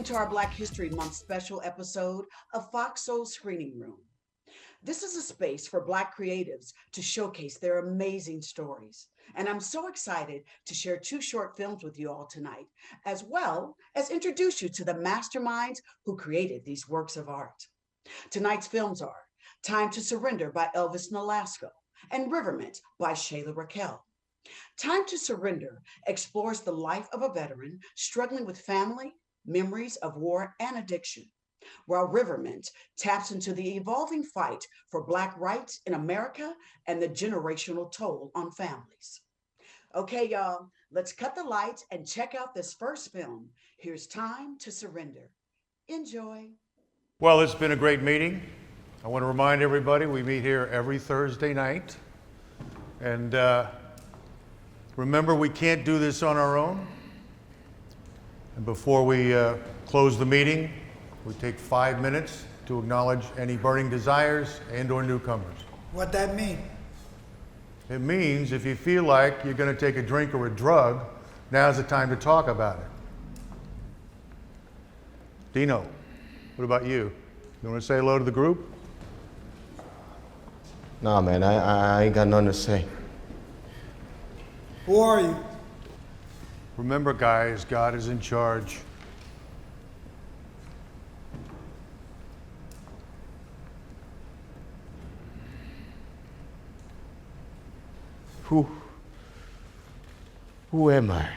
to our Black History Month special episode of Fox Soul Screening Room. This is a space for Black creatives to showcase their amazing stories. And I'm so excited to share 2 short films with you all tonight, as well as introduce you to the masterminds who created these works of art. Tonight's films are Time to Surrender by Elvis Nolasco and Riverment by Shayla Racquel. Time to Surrender explores the life of a veteran struggling with family, memories of war, and addiction, while Riverment taps into the evolving fight for Black rights in America and the generational toll on families. Okay, y'all, let's cut the lights and check out this first film. Here's Time to Surrender. Enjoy. Well, it's been a great meeting. I want to remind everybody we meet here every Thursday night. And remember, we can't do this on our own. And before we close the meeting, we take 5 minutes to acknowledge any burning desires and/or newcomers. What that mean? It means if you feel like you're going to take a drink or a drug, now's the time to talk about it. Dino, what about you? You want to say hello to the group? Nah, man, I ain't got nothing to say. Who are you? Remember, guys, God is in charge. Who am I?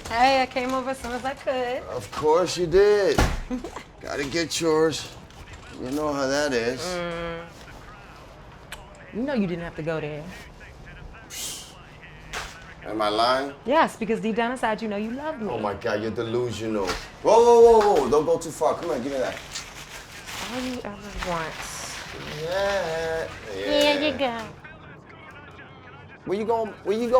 Hey, I came over as soon as I could. Of course you did. Gotta get yours. You know how that is. You know you didn't have to go there. Am I lying? Yes, because deep down inside you know you love me. Oh my God, you're delusional. Whoa. Don't go too far. Come on, give me that. All you ever want. Yeah. Here you go. Where you going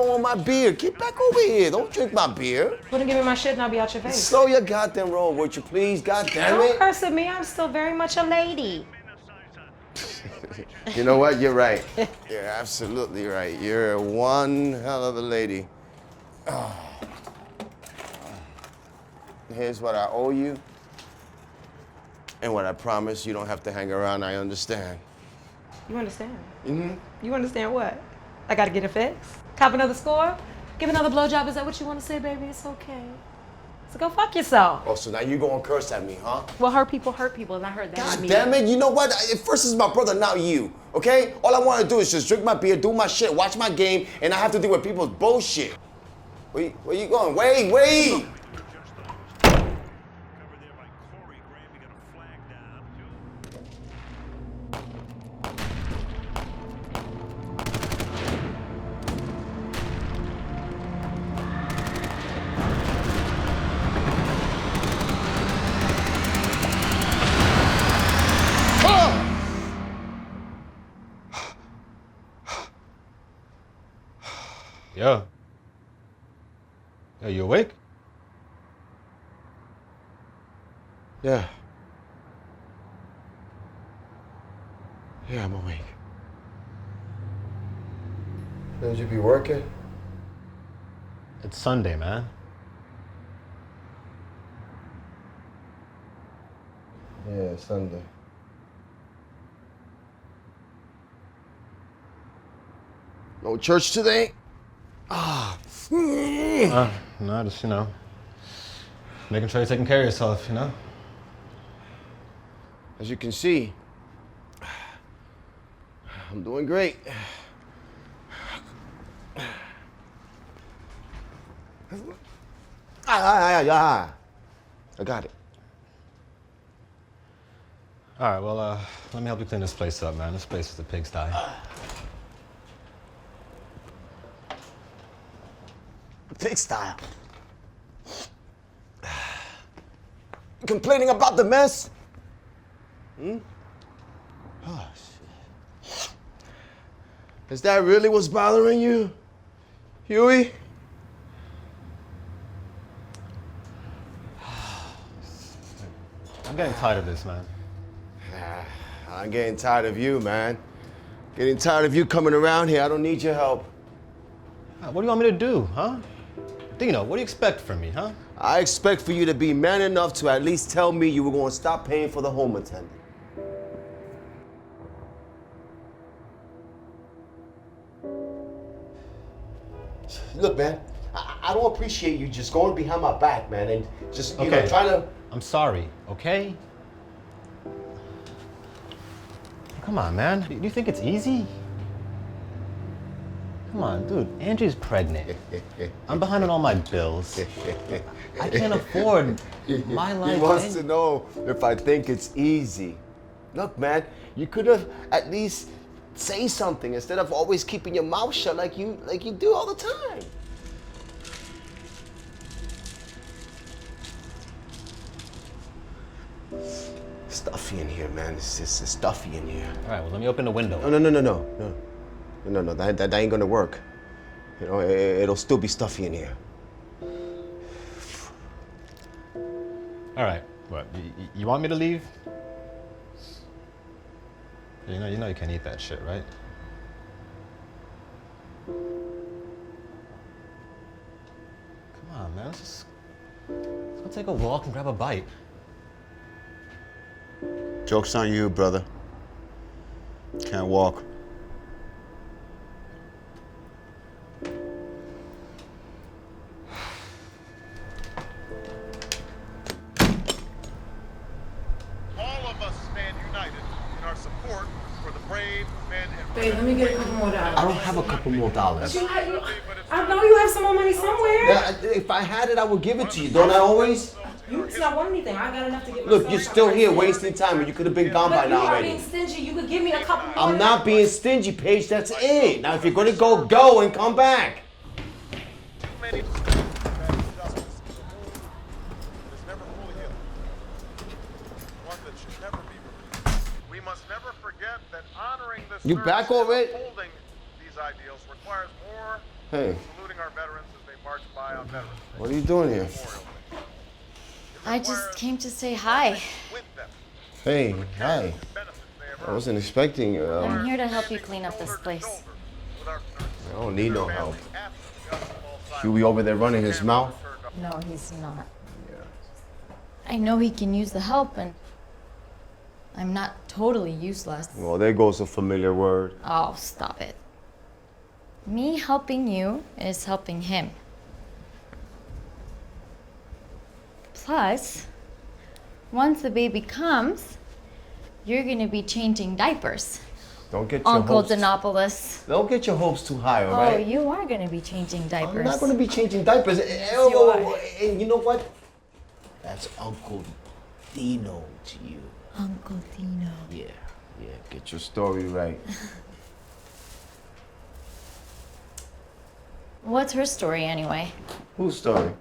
on my beer? Get back over here. Don't drink my beer. Wouldn't give me my shit and I'll be out your face. Slow your goddamn roll, would you please? God damn Don't it. curse at me. I'm still very much a lady. You know what? You're right. You're absolutely right. You're one hell of a lady. Oh. Here's what I owe you. And what I promise you don't have to hang around. I understand. You understand? Mm-hmm. You understand what? I gotta get a fix? Cop another score? Give another blowjob? Is that what you want to say, baby? It's okay. So go fuck yourself. Oh, so now you gonna curse at me, huh? Well, hurt people, and I heard that. God damn it, you know what? First is my brother, not you, okay? All I wanna do is just drink my beer, do my shit, watch my game, and I have to deal with people's bullshit. Where you going? Wait! Yo. Yo, you awake? Yeah. Yeah, I'm awake. Should you be working? It's Sunday, man. Yeah, Sunday. No church today? No, just, you know, making sure you're taking care of yourself, you know? As you can see, I'm doing great. I got it. All right, well, let me help you clean this place up, man. This place is a pigsty. Pig style. Complaining about the mess? Oh, shit. Is that really what's bothering you, Huey? I'm getting tired of this, man. I'm getting tired of you, man. Getting tired of you coming around here. I don't need your help. What do you want me to do, huh? Dino, what do you expect from me, huh? I expect for you to be man enough to at least tell me you were going to stop paying for the home attendant. Look, man, I don't appreciate you just going behind my back, man, and just, you know, trying to... I'm sorry, okay? Come on, man. Do you think it's easy? Come on, dude. Angie's pregnant. I'm behind on all my bills. I can't afford my life. He wants to know if I think it's easy. Look, man, you could have at least say something instead of always keeping your mouth shut like you do all the time. Stuffy in here, man. It's just stuffy in here. All right, well, let me open the window. No. That ain't gonna work. You know, it'll still be stuffy in here. All right, what? You want me to leave? You know you can't eat that shit, right? Come on, man. Let's go take a walk and grab a bite. Joke's on you, brother. Can't walk. All of us stand united in our support for the brave men and Babe, let me get a couple more dollars. I don't have a couple more dollars. I know you have some more money somewhere. Yeah, if I had it, I would give it to you. Don't I always? You not want anything. I got enough to get. Look, you're still here wasting time, and you could have been gone by Look, now you are already. being stingy. You could give me a couple more. I'm not being stingy, Paige. That's it. Now, if you're gonna go, go and come back. too many discussions about justice is a wound that is never fully healed. One that should never be repeated. We must never forget that honoring this You service back and already? upholding these ideals requires more Hey, than saluting our veterans as they march by on Veterans Day. what are you doing here? Memorial Day. I just came to say hi. With them, Hey, hi. benefits they have I earned. wasn't expecting. I'm here to help you clean up this place. With our I don't need no help. families, Huey over there running his mouth. No, he's not. I know he can use the help, and I'm not totally useless. Well, there goes a familiar word. Oh, stop it. Me helping you is helping him. Plus, once the baby comes, you're gonna be changing diapers. Don't get your Uncle hopes. Denopoulos. Don't get your hopes too high, all Oh, right? you are gonna be changing diapers. I'm not gonna be changing diapers. you are. And you know what? That's Uncle Dino to you. Uncle Dino. Yeah. Get your story right. What's her story anyway? Whose story?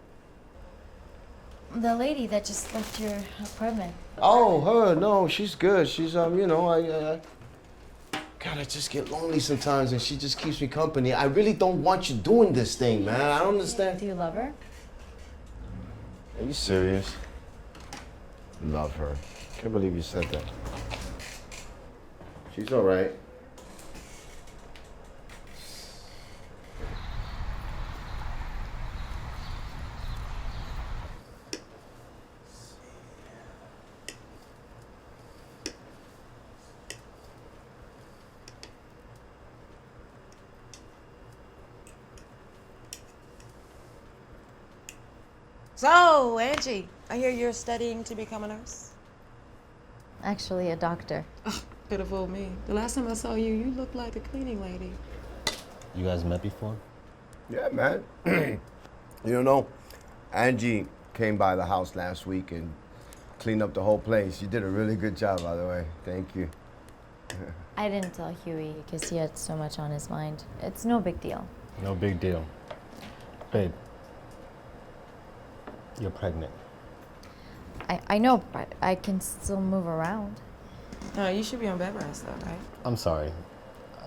The lady that just left your apartment. Oh, her. No, she's good. She's you know, I God, I just get lonely sometimes and she just keeps me company. I really don't want you doing this thing, man. I don't understand. Do you love her? Are you serious? Love her. Can't believe you said that. She's all right. So, Angie, I hear you're studying to become a nurse. Actually, a doctor. Could have fooled me. The last time I saw you, you looked like the cleaning lady. You guys met before? Yeah, man. You know, Angie came by the house last week and cleaned up the whole place. You did a really good job, by the way. Thank you. I didn't tell Huey because he had so much on his mind. It's no big deal. No big deal. Babe, you're pregnant. I know, but I can still move around. No, you should be on bed rest though, right? I'm sorry.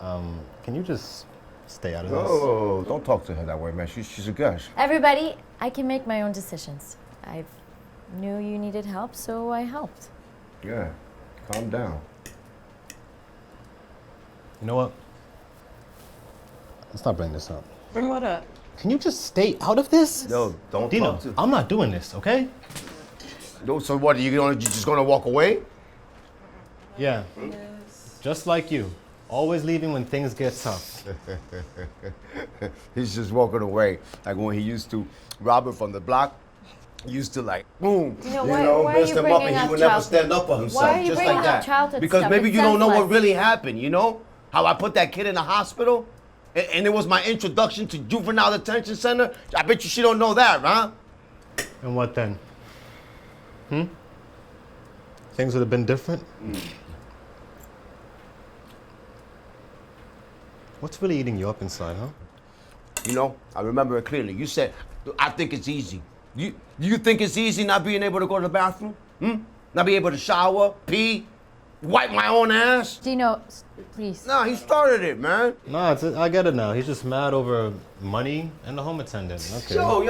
Can you just stay out of this? Oh, don't talk to her that way, man. She's a gush. Everybody, I can make my own decisions. I knew you needed help, so I helped. Yeah, calm down. You know what? Let's not bring this up. Bring what up? Can you just stay out of this? Yo, don't Dino, talk to... I'm not doing this, okay? No, so what, you just gonna walk away? Yeah. Yes. Just like you. Always leaving when things get tough. He's just walking away. Like when he used to rob her from the block, he used to like, boom, why are mess you him up bringing and he up would never childhood? stand up for himself, Why are you just bringing like up that. childhood Because stuff? maybe It's you don't know what senseless. really happened, you know? How I put that kid in the hospital? And it was my introduction to juvenile detention center? I bet you she don't know that, huh? And what then? Things would have been different? What's really eating you up inside, huh? You know, I remember it clearly. You said, I think it's easy. You think it's easy not being able to go to the bathroom? Not being able to shower, pee, wipe my own ass? Dino, please. No, he started it, man. No, I get it now. He's just mad over money and the home attendant. Okay. Yo,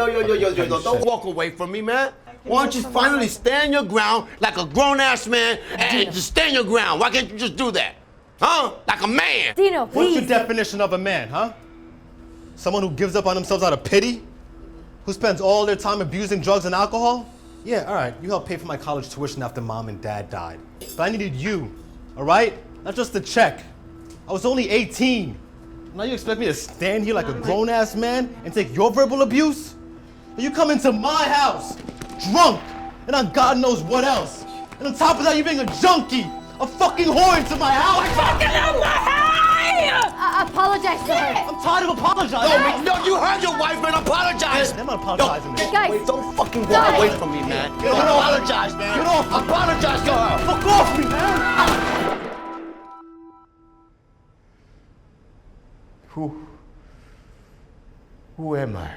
don't walk away from me, man. Why don't you finally stand your ground like a grown-ass man and just stand your ground? Why can't you just do that? Huh? Like a man. Dino, What's please. your definition of a man, huh? Someone who gives up on themselves out of pity? Who spends all their time abusing drugs and alcohol? Yeah, all right, you helped pay for my college tuition after mom and dad died. But I needed you, all right? Not just a check. I was only 18. Now you expect me to stand here like a grown-ass man and take your verbal abuse? You come into my house, drunk, and on God knows what else. And on top of that, you being a junkie, a fucking whore into my house. Apologize to her. I'm tired of apologizing. No, you heard your wife, man. Apologize. I'm not apologizing, man. Guys. Wait, don't fucking walk Guys. away from me, man. Get Don't off. apologize, man. Get off. Apologize to her. Fuck off me, man. Who am I?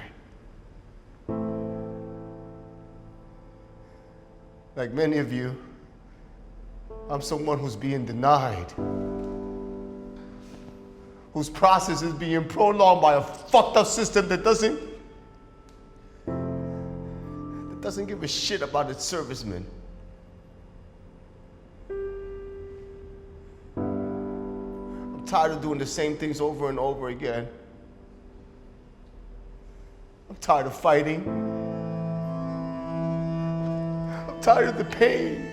Like many of you, I'm someone who's being denied, whose process is being prolonged by a fucked up system that doesn't give a shit about its servicemen. I'm tired of doing the same things over and over again. I'm tired of fighting. I'm tired of the pain.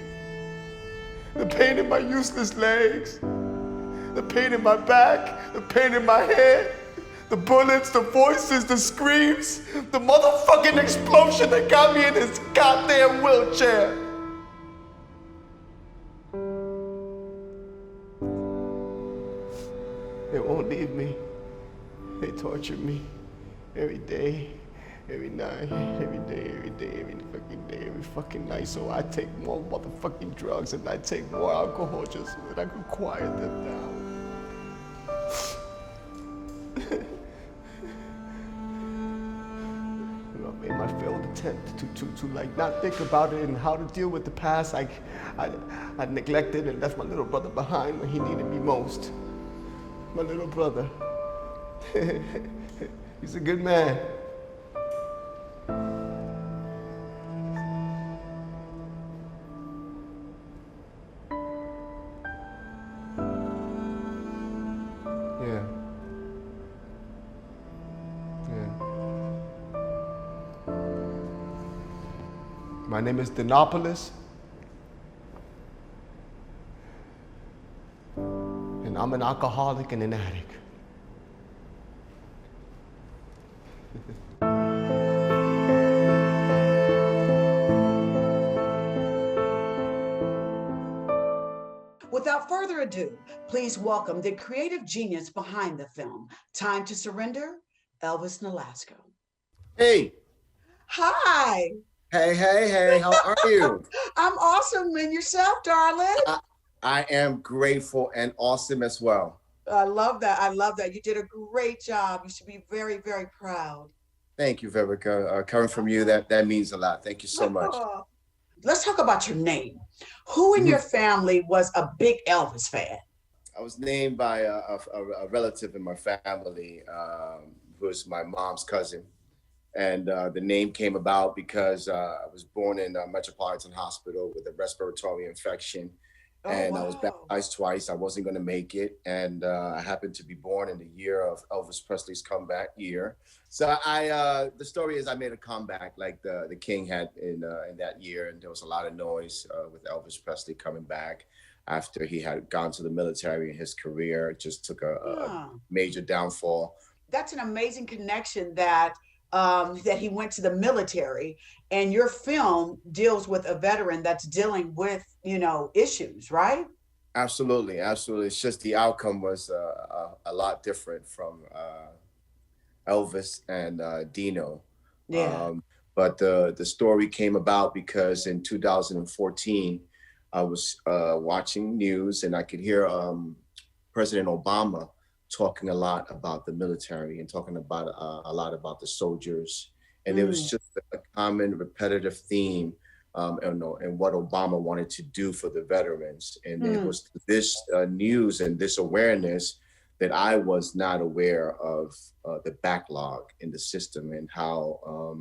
The pain in my useless legs. The pain in my back. The pain in my head. The bullets, the voices, the screams. The motherfucking explosion that got me in this goddamn wheelchair. They won't leave me. They torture me every day. Every night, every day, every fucking night. So I take more motherfucking drugs and I take more alcohol just so that I can quiet them down. You know, I made my failed attempt to like not think about it and how to deal with the past. I neglected and left my little brother behind when he needed me most. my little brother. He's a good man. Yeah. My name is Dinopolis, and I'm an alcoholic and an addict. Without further ado, please welcome the creative genius behind the film, Time to Surrender, Elvis Nolasco. Hey, Hi, hey, how are you? I'm awesome. And yourself, darling? I am grateful and awesome as well. I love that. I love that. You did a great job. You should be very, very proud. Thank you, Vivica. Coming from you, that means a lot. Thank you so much. Let's talk about your name. Who in your family was a big Elvis fan? I was named by a relative in my family, who was my mom's cousin. And the name came about because I was born in a Metropolitan Hospital with a respiratory infection. And I was baptized twice. I wasn't going to make it. And I happened to be born in the year of Elvis Presley's comeback year. So the story is I made a comeback like the King had in that year. And there was a lot of noise with Elvis Presley coming back after he had gone to the military in his career. It just took a major downfall. That's an amazing connection that he went to the military, and your film deals with a veteran that's dealing with, issues, right? Absolutely. It's just the outcome was a lot different from Elvis and Dino. Yeah. But the story came about because in 2014, I was watching news and I could hear President Obama talking a lot about the military and talking about a lot about the soldiers. And it was just a common repetitive theme and what Obama wanted to do for the veterans. And it was this news and this awareness that I was not aware of the backlog in the system and how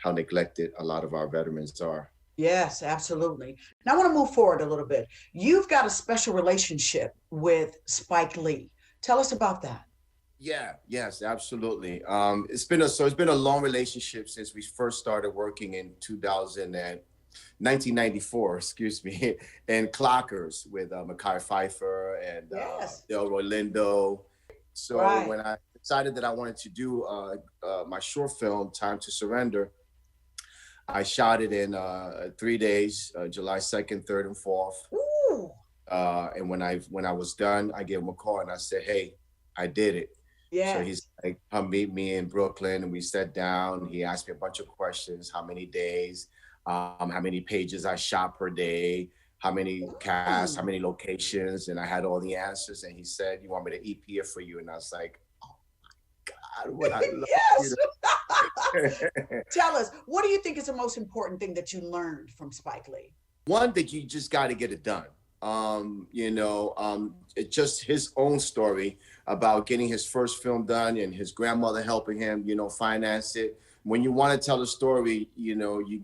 neglected a lot of our veterans are. Yes, absolutely. Now I want to move forward a little bit. You've got a special relationship with Spike Lee. Tell us about that. Yes, absolutely. It's been a long relationship since we first started working in 1994, excuse me, in Clockers with Mekhi Phifer and Delroy Lindo. So when I decided that I wanted to do my short film, Time to Surrender, I shot it in 3 days, July 2nd, 3rd, and 4th. Ooh. And when I was done, I gave him a call and I said, "Hey, I did it." Yeah. So he's like, "Come meet me in Brooklyn." And we sat down. He asked me a bunch of questions: how many days, how many pages I shot per day, how many casts, how many locations, and I had all the answers. And he said, "You want me to EP it for you?" And I was like, "Oh my God, what I love yes. you." Tell us, what do you think is the most important thing that you learned from Spike Lee? One, that you just got to get it done. It's just his own story about getting his first film done and his grandmother helping him, finance it. When you want to tell a story, you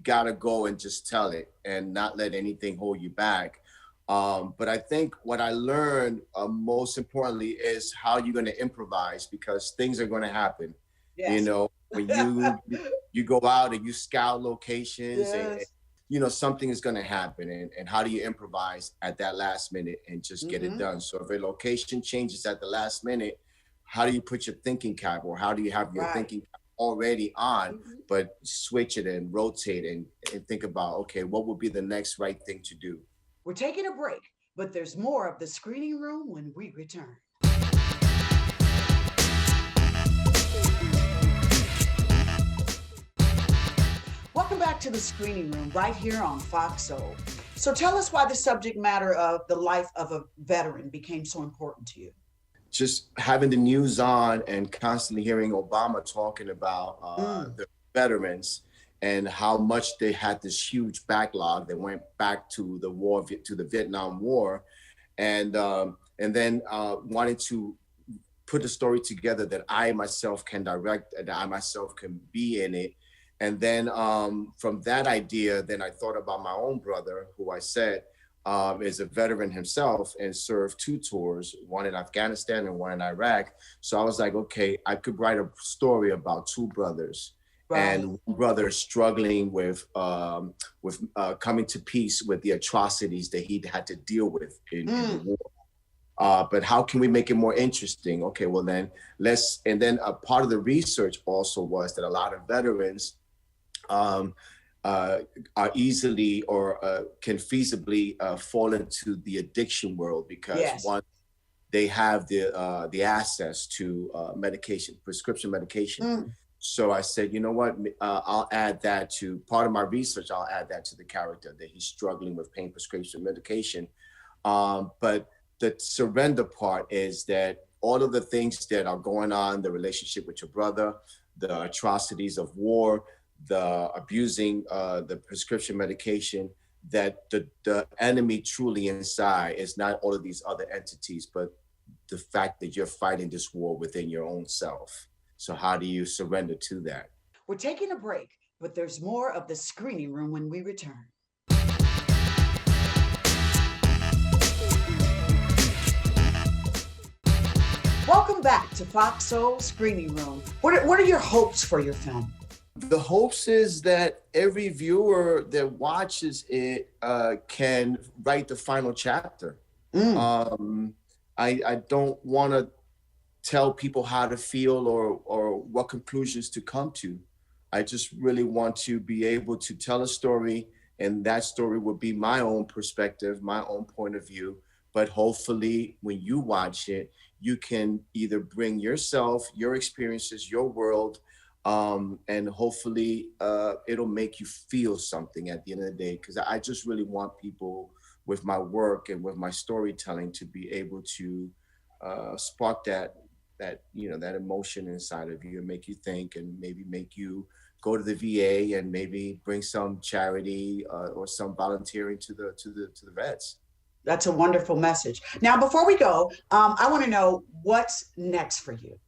got to go and just tell it and not let anything hold you back. But I think what I learned most importantly is how you're going to improvise, because things are going to happen. Yes. When you go out and you scout locations and something is going to happen, and how do you improvise at that last minute and just get it done? So if a location changes at the last minute, how do you put your thinking cap, or how do you have your thinking cap already on, but switch it and rotate and think about, okay, what would be the next right thing to do? We're taking a break, but there's more of the screening room when we return. Welcome back to the screening room right here on Fox Soul. So tell us why the subject matter of the life of a veteran became so important to you. Just having the news on and constantly hearing Obama talking about the veterans and how much they had this huge backlog that went back to the war, to the Vietnam War, and then wanting to put a story together that I myself can direct and I myself can be in it. And then from that idea, then I thought about my own brother, who I said is a veteran himself and served 2 tours, one in Afghanistan and one in Iraq. So I was like, okay, I could write a story about 2 brothers. Right. And one brother struggling with coming to peace with the atrocities that he had to deal with in the war. But how can we make it more interesting? Okay, well then and then a part of the research also was that a lot of veterans are easily or can feasibly fall into the addiction world because one, they have the access to prescription medication. So I said, you know what, I'll add that to part of my research. I'll add that to the character, that he's struggling with pain prescription medication. But the surrender part is that all of the things that are going on, the relationship with your brother, the atrocities of war, the abusing the prescription medication, that the enemy truly inside is not all of these other entities, but the fact that you're fighting this war within your own self. So how do you surrender to that? We're taking a break, but there's more of the screening room when we return. Welcome back to Fox Soul Screening Room. What are your hopes for your film? The hopes is that every viewer that watches it can write the final chapter. I don't want to tell people how to feel or what conclusions to come to. I just really want to be able to tell a story, and that story would be my own perspective, my own point of view. But hopefully when you watch it, you can either bring yourself, your experiences, your world, and hopefully it'll make you feel something at the end of the day. Because I just really want people with my work and with my storytelling to be able to spark that emotion inside of you and make you think, and maybe make you go to the VA and maybe bring some charity or some volunteering to the vets. That's a wonderful message. Now, before we go, I want to know what's next for you.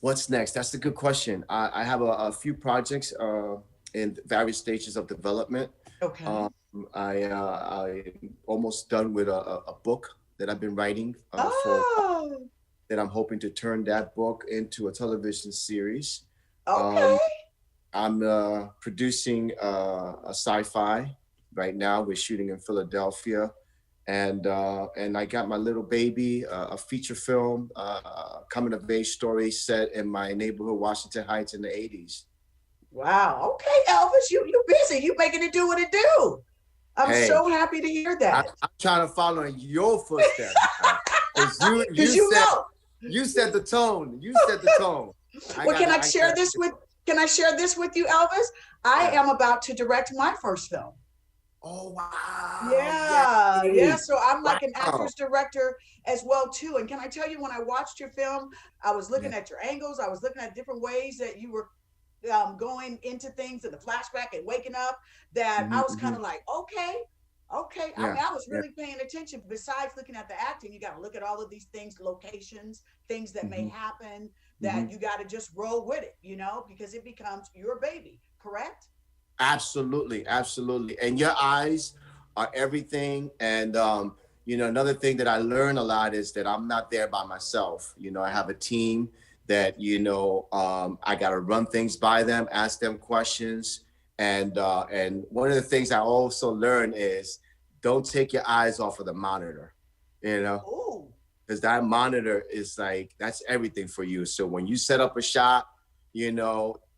What's next? That's a good question. I have a few projects in various stages of development. Okay. I'm almost done with a book that I've been writing that I'm hoping to turn that book into a television series. Okay. I'm producing a sci-fi right now. We're shooting in Philadelphia. And I got my little baby, a feature film, coming of age story set in my neighborhood, Washington Heights, in the 80s. Wow. Okay, Elvis, you busy. You making it do what it do. I'm so happy to hear that. I'm trying to follow in your footsteps. Because you set the tone. You set the tone. Can I share this with you, Elvis? I am about to direct my first film. Oh, wow. Yeah. So I'm like an actress director as well too. And can I tell you, when I watched your film, I was looking at your angles. I was looking at different ways that you were going into things in the flashback and waking up, that I was kind of like, okay. I mean, I was really paying attention. Besides looking at the acting, you got to look at all of these things, locations, things that may happen, that you got to just roll with it, because it becomes your baby, correct? Absolutely. And your eyes are everything. And, another thing that I learn a lot is that I'm not there by myself. I have a team that, I got to run things by them, ask them questions. And one of the things I also learn is don't take your eyes off of the monitor, because that monitor is like, that's everything for you. So when you set up a shot,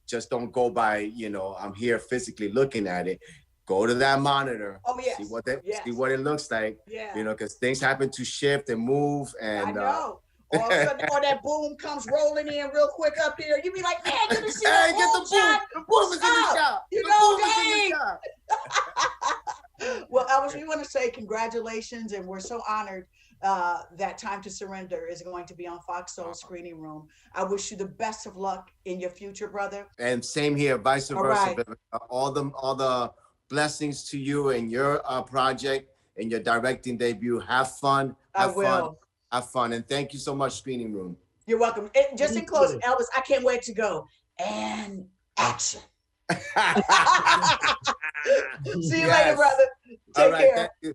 just don't go by, I'm here physically looking at it. Go to that monitor. Oh, yes. See what it looks like. Yeah. Because things happen to shift and move. And I know. All of a sudden, that boom comes rolling in real quick up here. You be like, man, get the shot. Get the boom. Shot. The boom is in the shot. Dang. Well, Elvis, we want to say congratulations, and we're so honored that Time to Surrender is going to be on Fox Soul Screening Room. I wish you the best of luck in your future, brother. And same here, vice versa. Right. All the blessings to you and your project and your directing debut. Have fun. I will. Have fun, and thank you so much, Screening Room. You're welcome. Just in closing, Elvis, I can't wait to go. And action. See you later, brother. Take care. Thank you.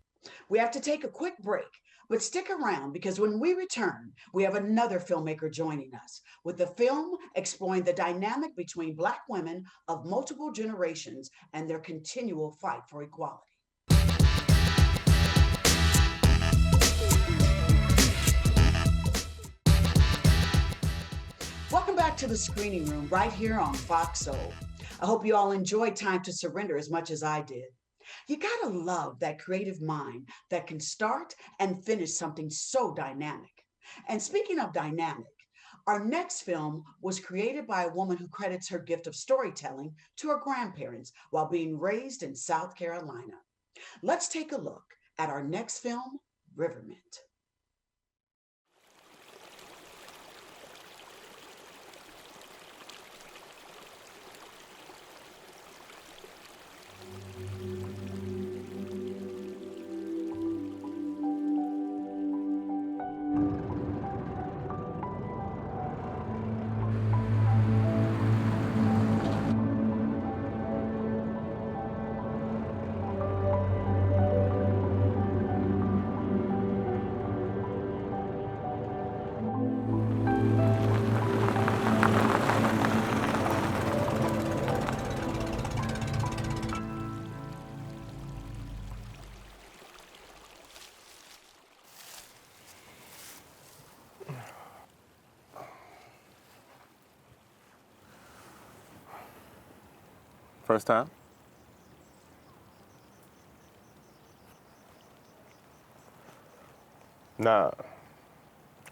We have to take a quick break, but stick around because when we return, we have another filmmaker joining us with the film exploring the dynamic between Black women of multiple generations and their continual fight for equality. Welcome back to the Screening Room right here on Fox Soul. I hope you all enjoyed Time to Surrender as much as I did. You gotta love that creative mind that can start and finish something so dynamic. And speaking of dynamic, our next film was created by a woman who credits her gift of storytelling to her grandparents while being raised in South Carolina. Let's take a look at our next film, Riverment. First time? Nah,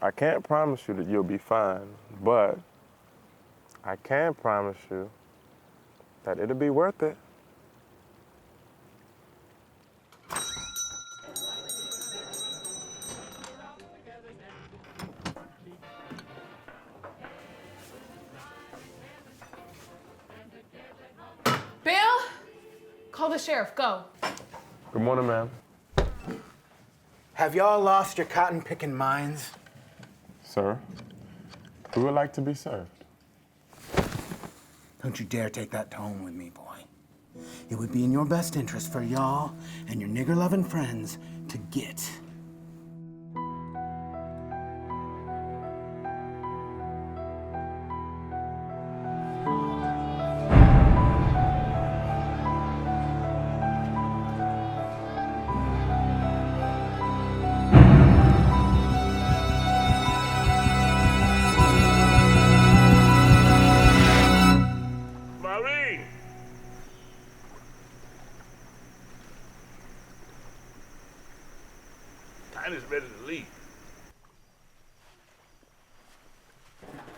I can't promise you that you'll be fine, but I can promise you that it'll be worth it. Bill, call the sheriff, go. Good morning, ma'am. Have y'all lost your cotton-picking minds? Sir, who would like to be served? Don't you dare take that tone with me, boy. It would be in your best interest for y'all and your nigger-loving friends to get. Tiny's ready to leave.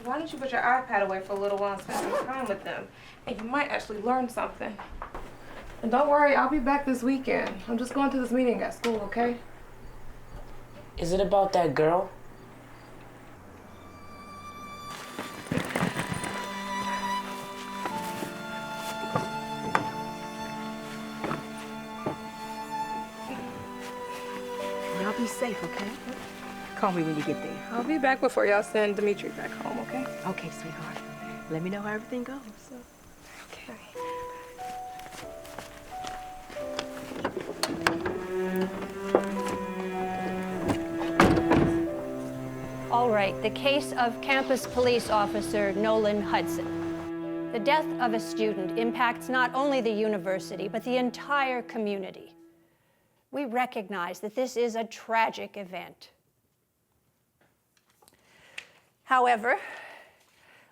Why don't you put your iPad away for a little while and spend some time with them? And you might actually learn something. And don't worry, I'll be back this weekend. I'm just going to this meeting at school, okay? Is it about that girl? Y'all be safe, okay? Call me when you get there. I'll be back before y'all send Dimitri back home, okay? Okay, sweetheart. Let me know how everything goes. Okay. All right, the case of campus police officer Nolan Hudson. The death of a student impacts not only the university, but the entire community. We recognize that this is a tragic event. However,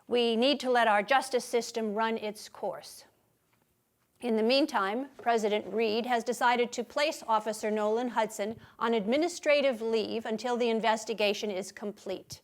we need to let our justice system run its course. In the meantime, President Reed has decided to place Officer Nolan Hudson on administrative leave until the investigation is complete.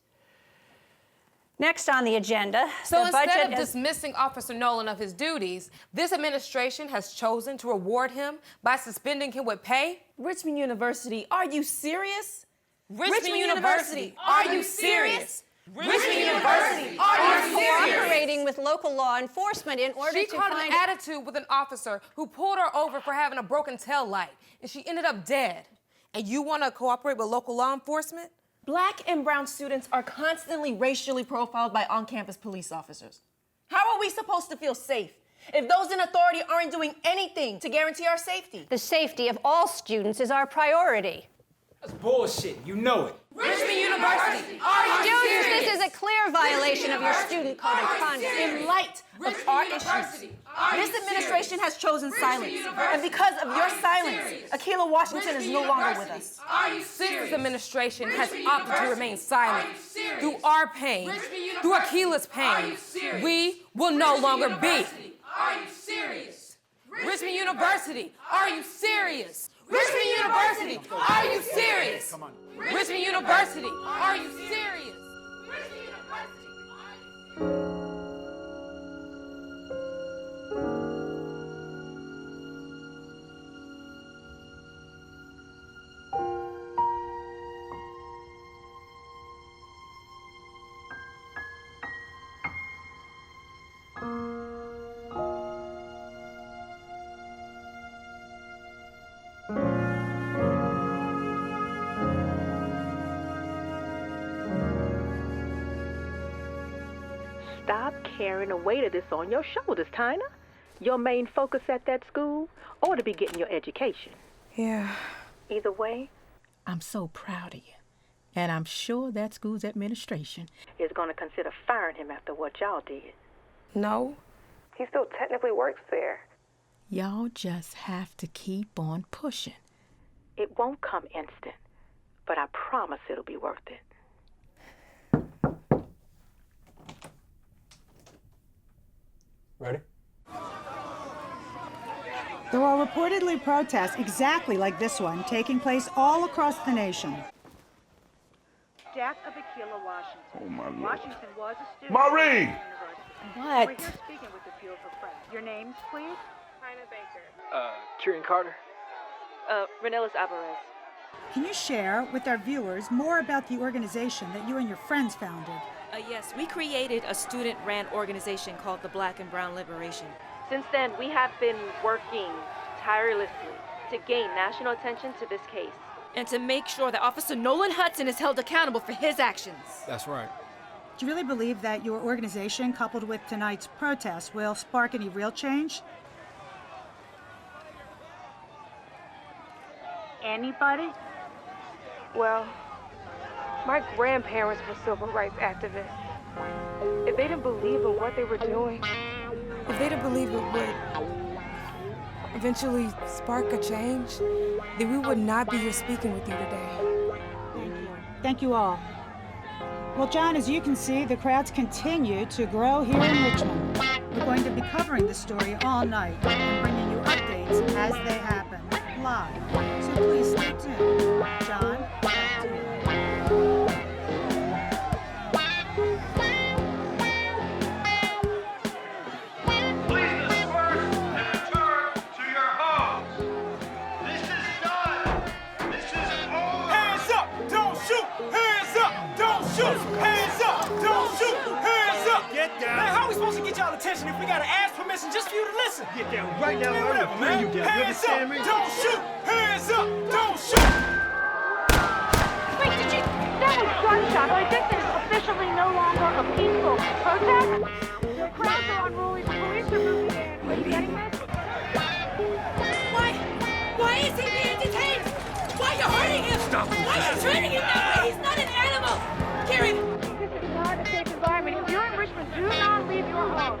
Next on the agenda, So the budget instead of dismissing Officer Nolan of his duties, this administration has chosen to reward him by suspending him with pay? Richmond University, are you serious? Richmond University, are you serious? Richmond University are cooperating with local law enforcement in order She to caught find an attitude with an officer who pulled her over for having a broken tail light, and she ended up dead. And you want to cooperate with local law enforcement? Black and brown students are constantly racially profiled by on-campus police officers. How are we supposed to feel safe if those in authority aren't doing anything to guarantee our safety? The safety of all students is our priority. That's bullshit. You know it. Richmond University, are you Students, serious? this is a clear violation of your student code of conduct. In light of our issues, this administration has chosen silence. And because of your silence, Akilah Washington is no longer with us. This administration has opted to remain silent. Through our pain, through Akilah's pain, we will no longer be. Are you serious? Richmond University, are you serious? Richmond University, are you serious? Come on. Richmond University, are you serious? Stop carrying the weight of this on your shoulders, Tina. Your main focus at that school ought to be getting your education. Yeah. Either way, I'm so proud of you. And I'm sure that school's administration is going to consider firing him after what y'all did. No. He still technically works there. Y'all just have to keep on pushing. It won't come instant, but I promise it'll be worth it. Ready? There are reportedly protests exactly like this one taking place all across the nation. Death of Akilah Washington. Oh, my Lord. Washington was a student. Marie! At the university. What? We're here speaking with the field for press. Your names, please? Tina Baker. Kieran Carter. Renelis Alvarez. Can you share with our viewers more about the organization that you and your friends founded? Yes, we created a student-ran organization called the Black and Brown Liberation. Since then, we have been working tirelessly to gain national attention to this case. And to make sure that Officer Nolan Hudson is held accountable for his actions. That's right. Do you really believe that your organization, coupled with tonight's protest, will spark any real change? Anybody? Well, my grandparents were civil rights activists. If they didn't believe in what they were doing, if they didn't believe it would eventually spark a change, then we would not be here speaking with you today. Thank you. Thank you all. Well, John, as you can see, the crowds continue to grow here in Richmond. We're going to be covering this story all night and bringing you updates as they happen live. So please stay tuned. John, back to you. Attention if we gotta ask permission just for you to listen. Get down right now. Man, whatever, man. You down. Hands You up, understand me? don't shoot. Hands up, don't shoot. Wait, did you? That was gunshot. I think there's officially no longer a peaceful protest. The crowds are unruly. The police are moving in. Are you getting this? Why is he being detained? Why are you hurting him? Stop him. Why are you treating him that way? He's not an animal. Kieran. This is not a safe environment. If you're in Richmond, do not leave your home.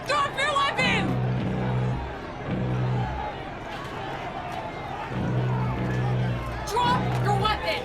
Drop your weapon! Drop your weapon!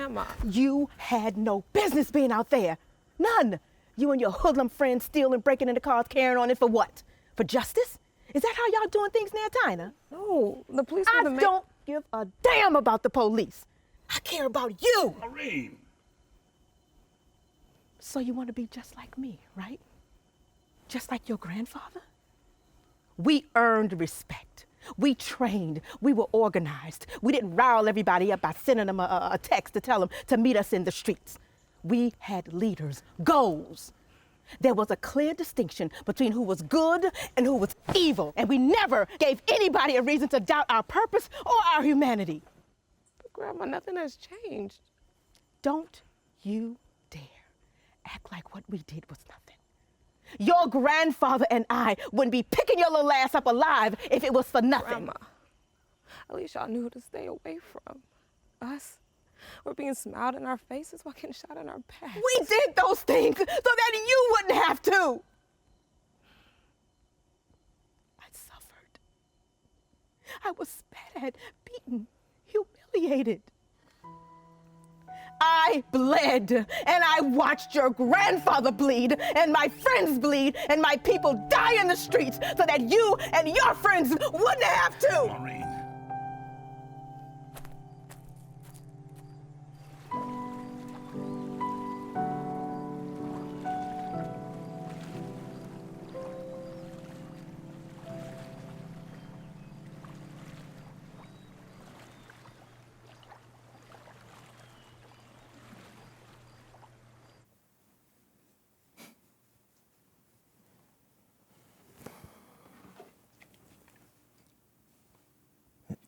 Grandma. You had no business being out there. None. You and your hoodlum friends stealing, breaking into cars, carrying on it for what? For justice? Is that how y'all doing things near Tina? No, the police I don't give a damn about the police. I care about you. Maureen. So you want to be just like me, right? Just like your grandfather? We earned respect. We trained. We were organized. We didn't rile everybody up by sending them a text to tell them to meet us in the streets. We had leaders, goals. There was a clear distinction between who was good and who was evil, and we never gave anybody a reason to doubt our purpose or our humanity. But Grandma, nothing has changed. Don't you dare act like what we did was nothing. Your grandfather and I wouldn't be picking your little ass up alive if it was for nothing. Grandma, at least y'all knew who to stay away from. Us. We're being smiled in our faces while getting shot in our backs. We did those things so that you wouldn't have to. I suffered. I was spat at, beaten, humiliated. I bled, and I watched your grandfather bleed, and my friends bleed, and my people die in the streets so that you and your friends wouldn't have to. Maureen.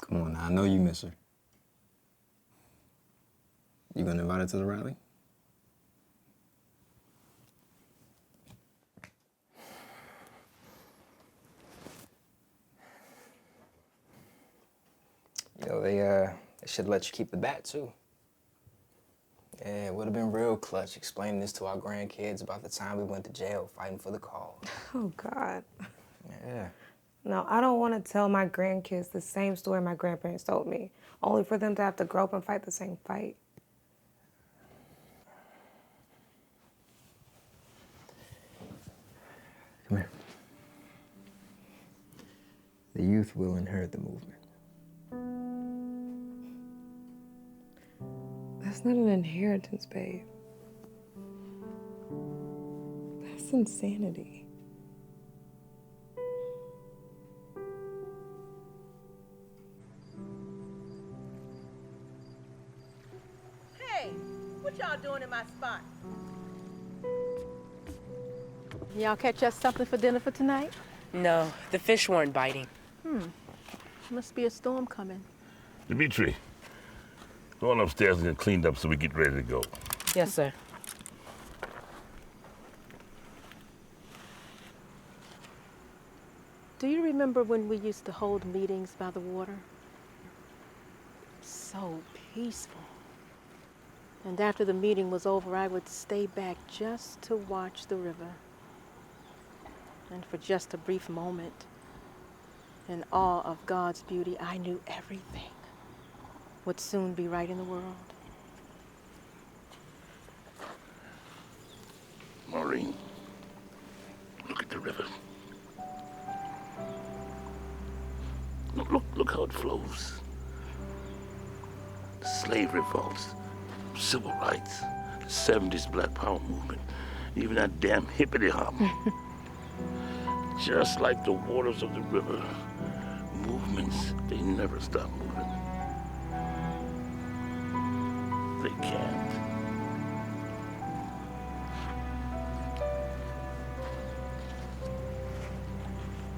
Come on now, I know you miss her. You gonna invite her to the rally? Yo, they should let you keep the bat too. Yeah, it would have been real clutch explaining this to our grandkids about the time we went to jail fighting for the cause. Oh, God. Yeah. No, I don't want to tell my grandkids the same story my grandparents told me, only for them to have to grow up and fight the same fight. Come here. The youth will inherit the movement. That's not an inheritance, babe. That's insanity. Hey, what y'all doing in my spot? Y'all catch us something for dinner for tonight? No, the fish weren't biting. Must be a storm coming. Dimitri, go on upstairs and get cleaned up so we get ready to go. Yes, sir. Do you remember when we used to hold meetings by the water? So peaceful. And after the meeting was over, I would stay back just to watch the river. And for just a brief moment, in awe of God's beauty, I knew everything would soon be right in the world. Maureen, look at the river. Look how it flows. The slave revolts, civil rights, the 70s Black Power movement, even that damn hippity hop. Just like the waters of the river, movements, they never stop moving. They can't.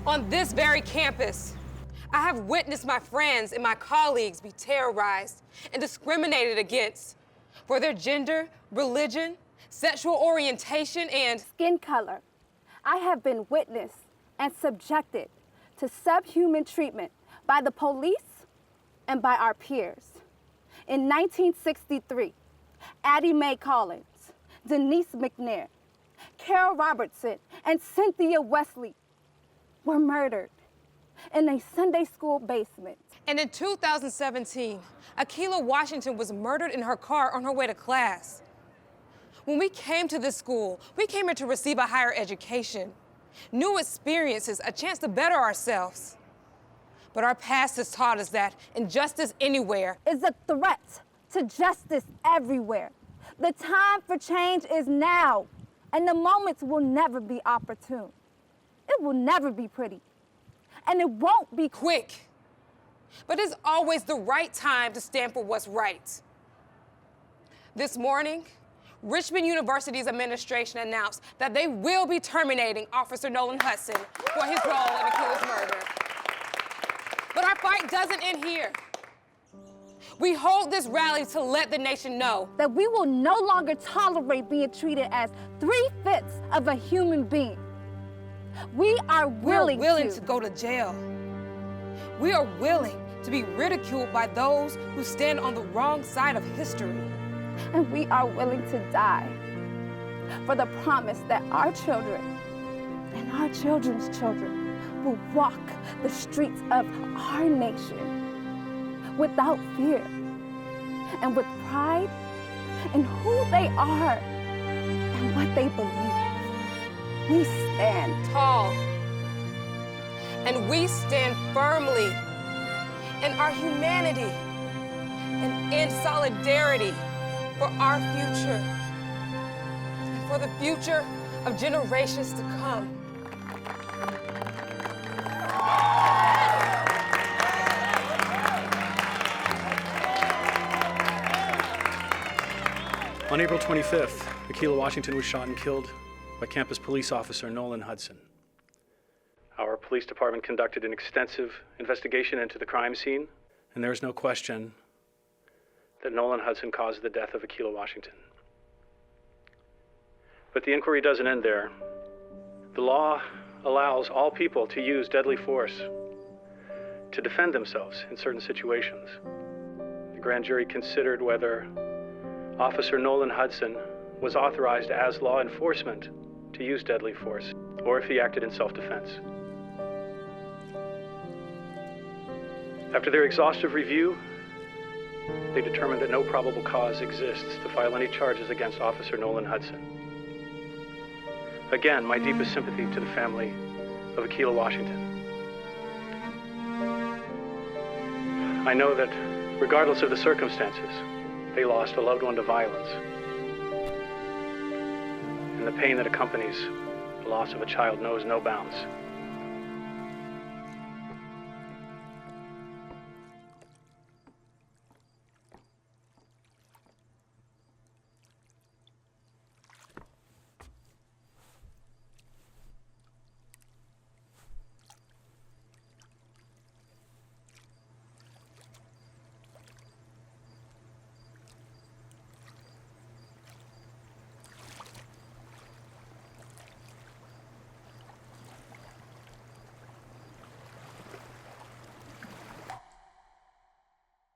On this very campus, I have witnessed my friends and my colleagues be terrorized and discriminated against for their gender, religion, sexual orientation, and skin color. I have been witnessed and subjected to subhuman treatment by the police and by our peers. In 1963, Addie Mae Collins, Denise McNair, Carol Robertson, and Cynthia Wesley were murdered in a Sunday school basement. And in 2017, Akilah Washington was murdered in her car on her way to class. When we came to this school, we came here to receive a higher education, new experiences, a chance to better ourselves. But our past has taught us that injustice anywhere is a threat to justice everywhere. The time for change is now, and the moments will never be opportune. It will never be pretty, and it won't be quick. But it's always the right time to stand for what's right. This morning, Richmond University's administration announced that they will be terminating Officer Nolan Hudson for his role in Akilah's murder. But our fight doesn't end here. We hold this rally to let the nation know that we will no longer tolerate being treated as 3/5 of a human being. We are willing to go to jail. We are willing to be ridiculed by those who stand on the wrong side of history. And we are willing to die for the promise that our children and our children's children will walk the streets of our nation without fear and with pride in who they are and what they believe. We stand tall, and we stand firmly in our humanity and in solidarity for our future and for the future of generations to come. On April 25th, Akilah Washington was shot and killed by campus police officer Nolan Hudson. Our police department conducted an extensive investigation into the crime scene, and there is no question that Nolan Hudson caused the death of Akilah Washington. But the inquiry doesn't end there. The law allows all people to use deadly force to defend themselves in certain situations. The grand jury considered whether Officer Nolan Hudson was authorized as law enforcement to use deadly force, or if he acted in self-defense. After their exhaustive review, they determined that no probable cause exists to file any charges against Officer Nolan Hudson. Again, my deepest sympathy to the family of Akilah Washington. I know that regardless of the circumstances, they lost a loved one to violence. And the pain that accompanies the loss of a child knows no bounds.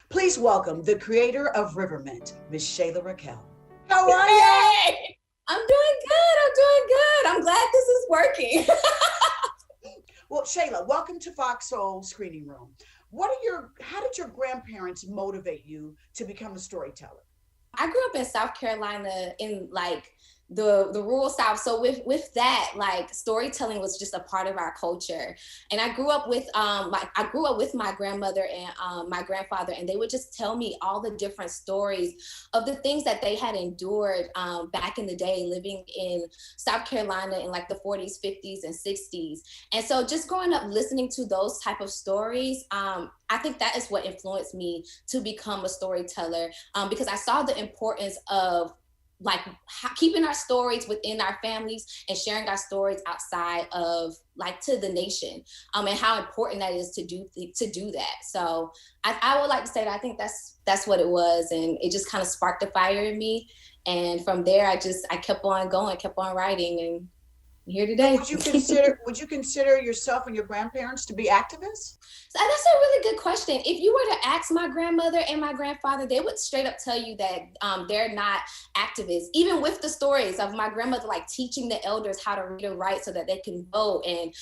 Please welcome the creator of Riverment, Miss Shayla Racquel. How are you? I'm doing good. I'm glad this is working. Well, Shayla, welcome to Foxhole Screening Room. How did your grandparents motivate you to become a storyteller? I grew up in South Carolina in the rural South. So with that, storytelling was just a part of our culture. And I grew up with my grandmother and my grandfather, and they would just tell me all the different stories of the things that they had endured back in the day, living in South Carolina in the 40s, 50s, and 60s. And so just growing up listening to those type of stories, I think that is what influenced me to become a storyteller, because I saw the importance of keeping our stories within our families and sharing our stories outside of to the nation, and how important that is to do that. So I would like to say that I think that's what it was, and it just kind of sparked a fire in me. And from there, I kept on going, kept on writing, and here today. So would you consider yourself and your grandparents to be activists? So that's a really good question. If you were to ask my grandmother and my grandfather, they would straight up tell you that they're not activists. Even with the stories of my grandmother, like teaching the elders how to read and write so that they can vote, and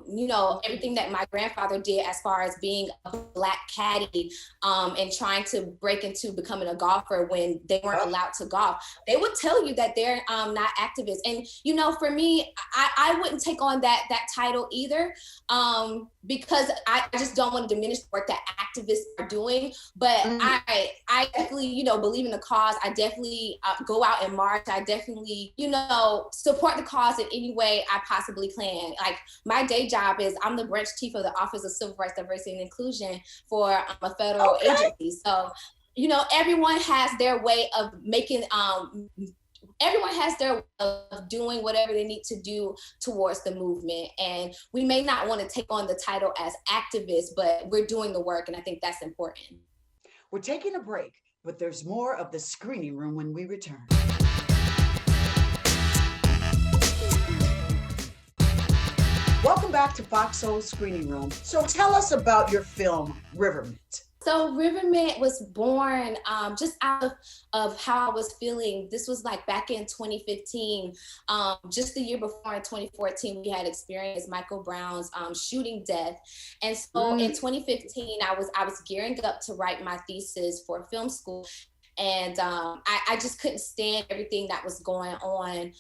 you know, everything that my grandfather did as far as being a black caddy and trying to break into becoming a golfer when they weren't allowed to golf. They would tell you that they're not activists. And you know, for me, I wouldn't take on that title either, because I just don't want to diminish the work that activists are doing. But I definitely, you know, believe in the cause. I definitely go out and march. I definitely, you know, support the cause in any way I possibly can. Like, my day job is I'm the branch chief of the Office of Civil Rights, Diversity, and Inclusion for a federal agency. So, you know, everyone has their way of making everyone has their way of doing whatever they need to do towards the movement. And we may not want to take on the title as activists, but we're doing the work, and I think that's important. We're taking a break, but there's more of the screening room when we return. Welcome back to Fox Soul Screening Room. So tell us about your film, Riverment. So Riverment was born just out of how I was feeling. This was like back in 2015. Just the year before, in 2014, we had experienced Michael Brown's shooting death. And so in 2015, I was gearing up to write my thesis for film school. And I just couldn't stand everything that was going on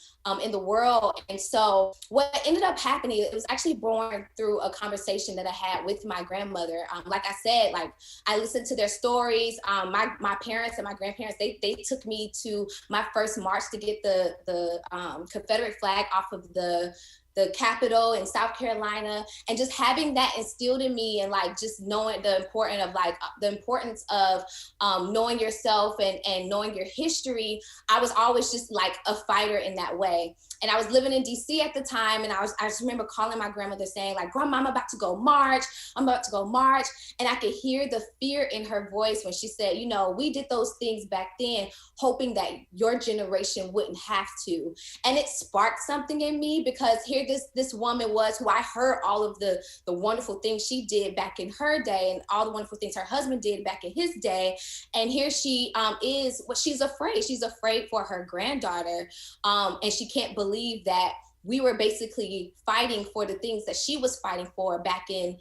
in the world. And so what ended up happening, it was actually born through a conversation that I had with my grandmother. Like I said, like, I listened to their stories. My parents and my grandparents, they took me to my first march to get the Confederate flag off of the Capitol in South Carolina, and just having that instilled in me, and like just knowing the importance of knowing yourself and knowing your history. I was always just like a fighter in that way. And I was living in DC at the time, and I just remember calling my grandmother saying, like, "Grandma, I'm about to go march. I'm about to go march." And I could hear the fear in her voice when she said, "You know, we did those things back then, hoping that your generation wouldn't have to." And it sparked something in me, because here this woman was, who I heard all of the wonderful things she did back in her day, and all the wonderful things her husband did back in his day. And here she is, well, she's afraid for her granddaughter, and she can't believe that we were basically fighting for the things that she was fighting for back then.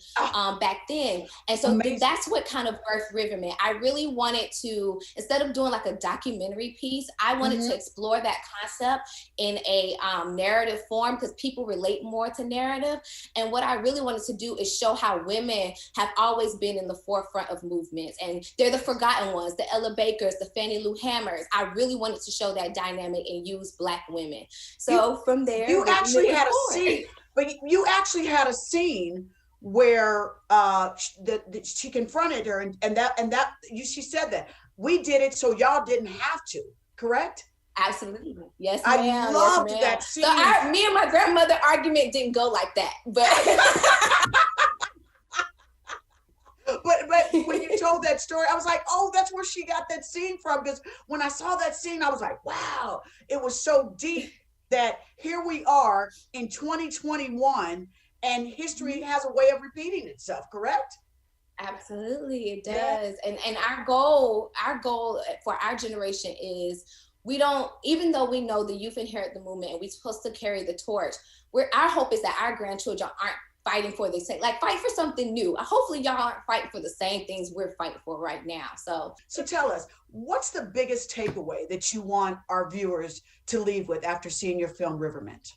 And so that's what kind of birthed Riverment. I really wanted to, instead of doing like a documentary piece, I wanted to explore that concept in a narrative form, because people relate more to narrative. And what I really wanted to do is show how women have always been in the forefront of movements, and they're the forgotten ones, the Ella Bakers, the Fannie Lou Hammers. I really wanted to show that dynamic and use Black women. So from there, you actually had a scene, but you actually had a scene where she confronted her, and she said that we did it so y'all didn't have to, correct? Absolutely. Yes, I ma'am. loved yes, ma'am. that scene. So me and my grandmother argument didn't go like that, but but when you told that story, I was like, oh, that's where she got that scene from. Because when I saw that scene, I was like, wow, it was so deep that here we are in 2021, and history has a way of repeating itself, correct? Absolutely, it does. Yeah. And our goal for our generation is, we don't, even though we know the youth inherit the movement and we're supposed to carry the torch, our hope is that our grandchildren aren't fighting for the same, like, fight for something new. Hopefully y'all aren't fighting for the same things we're fighting for right now. So tell us, what's the biggest takeaway that you want our viewers to leave with after seeing your film Riverment?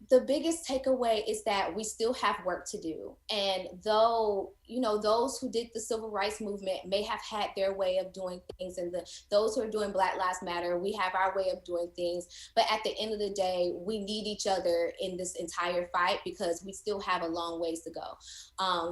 The biggest takeaway is that we still have work to do. And though, you know, those who did the civil rights movement may have had their way of doing things, and those who are doing Black Lives Matter, we have our way of doing things. But at the end of the day, we need each other in this entire fight, because we still have a long ways to go.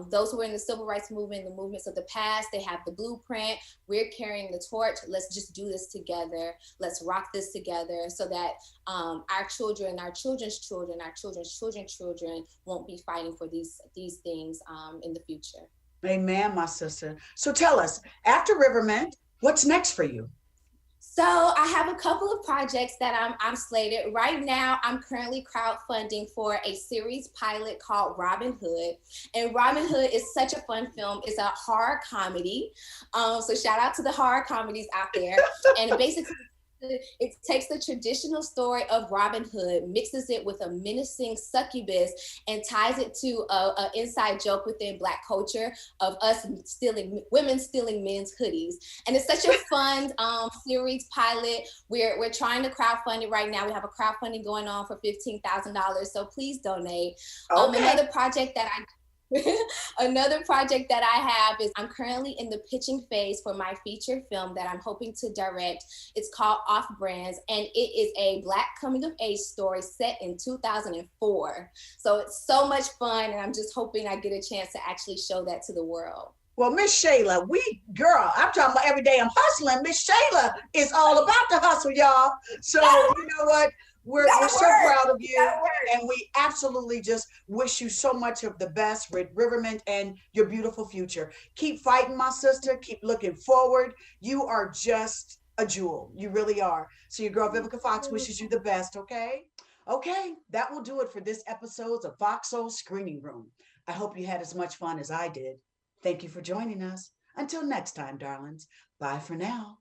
Those who are in the civil rights movement, the movements of the past, they have the blueprint. We're carrying the torch. Let's just do this together. Let's rock this together, so that our children, our children's children, our children's children's children won't be fighting for these things in the future. Amen, my sister. So tell us, after Riverment, what's next for you? So I have a couple of projects that I'm slated. Right now, I'm currently crowdfunding for a series pilot called Robin Hood. And Robin Hood is such a fun film. It's a horror comedy. So shout out to the horror comedies out there. And basically, it takes the traditional story of Robin Hood, mixes it with a menacing succubus, and ties it to an inside joke within Black culture of us women stealing men's hoodies. And it's such a fun series pilot. We're trying to crowdfund it right now. We have a crowdfunding going on for $15,000. So please donate. Okay. Another project that I have is I'm currently in the pitching phase for my feature film that I'm hoping to direct. It's called Off Brands, and it is a Black coming of age story set in 2004. So it's so much fun, and I'm just hoping I get a chance to actually show that to the world. Well, Miss Shayla, girl, I'm talking about every day I'm hustling. Miss Shayla is all about the hustle, y'all. So you know what? We're so proud of you, and we absolutely just wish you so much of the best with Riverment and your beautiful future. Keep fighting, my sister. Keep looking forward. You are just a jewel. You really are. So your girl Vivica Fox wishes you the best, okay? Okay, that will do it for this episode of Fox Soul Screening Room. I hope you had as much fun as I did. Thank you for joining us. Until next time, darlings. Bye for now.